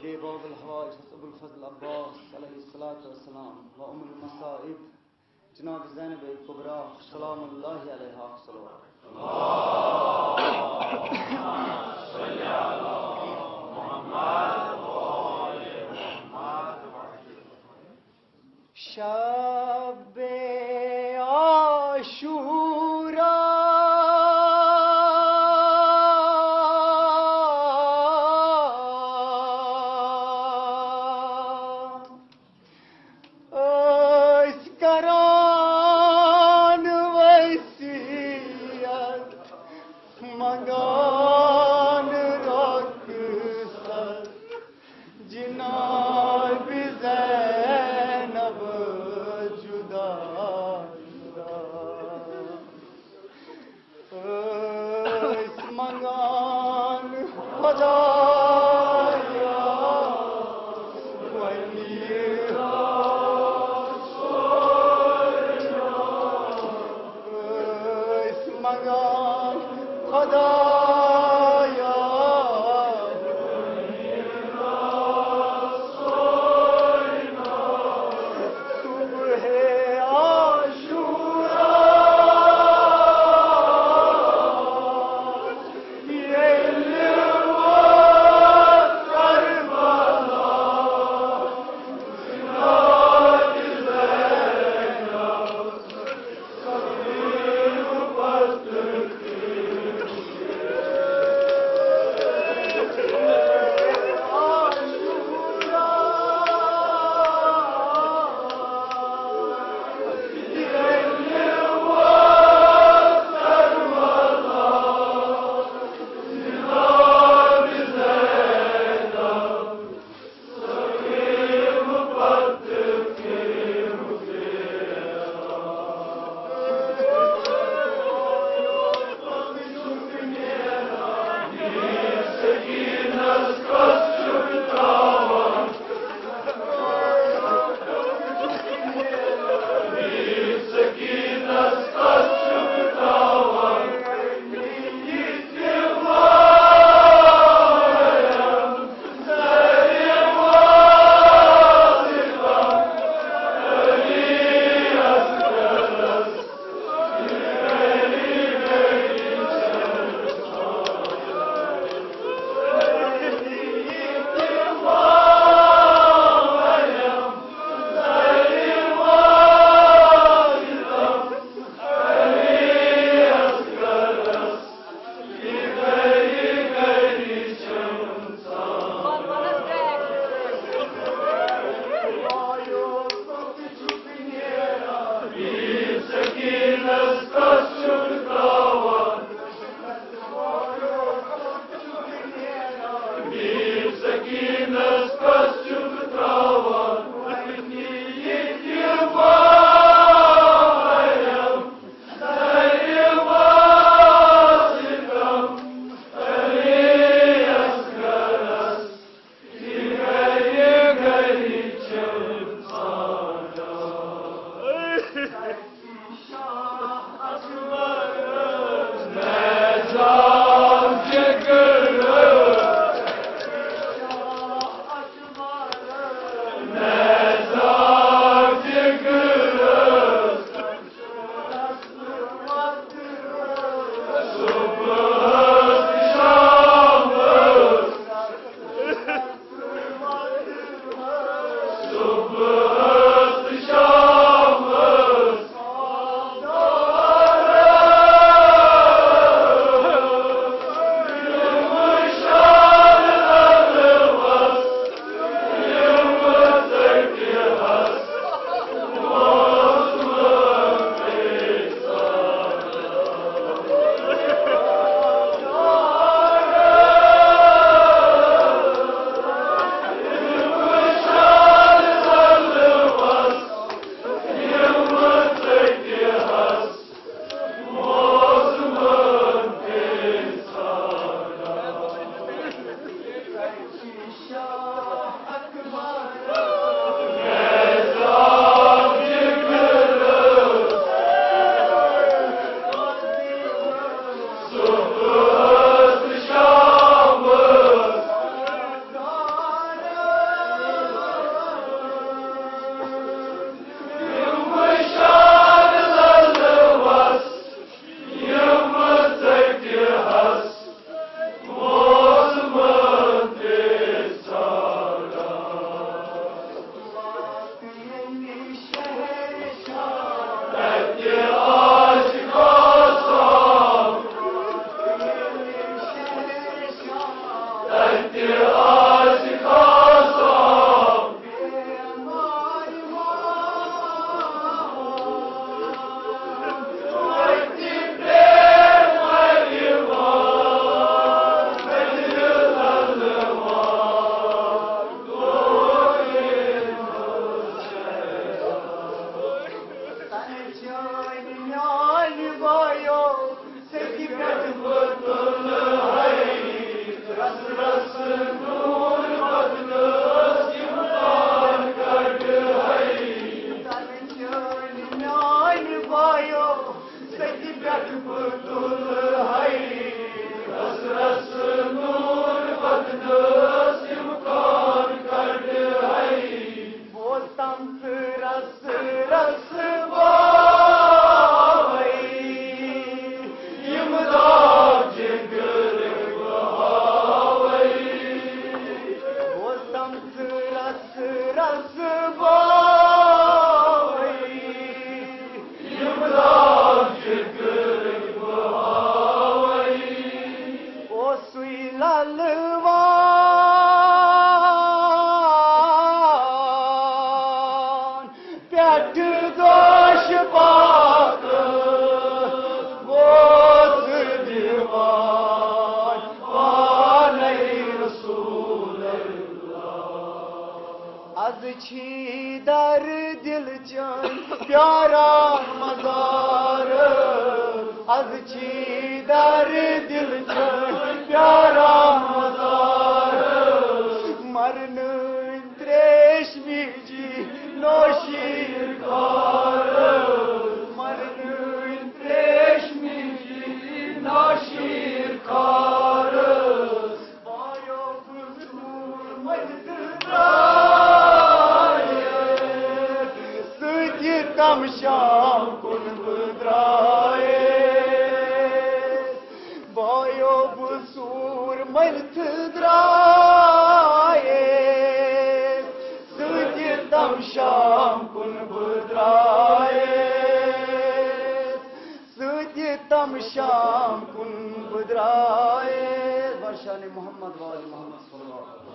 إليه باب الحوائج أبو الفضل العباس عليه الصلاة والسلام وأم المصائب جناب زينب الكبرى سلام الله عليها صلوات صل على محمد وآل محمد شب عاشورا सुई लालवान प्याट दोष पाक बोस दीवान पाने रसूल आज छी दर दिल चन प्यारा मजार आज छी दर दिल चन प्यारा मजार मरन त्रेशमी जी नौशीर कार मरन त्रेशमी जी नौशीर कार बायो बुजूर मजदराए तम शाम कुन बुद्राए बायो बुसूर मजदराए तम शाम कुन बुद्राए तम शाम कुन बुद्राए बशान मोहम्मद वाले मोहम्मद सल्लल्लाहु अलैहि वसल्लम।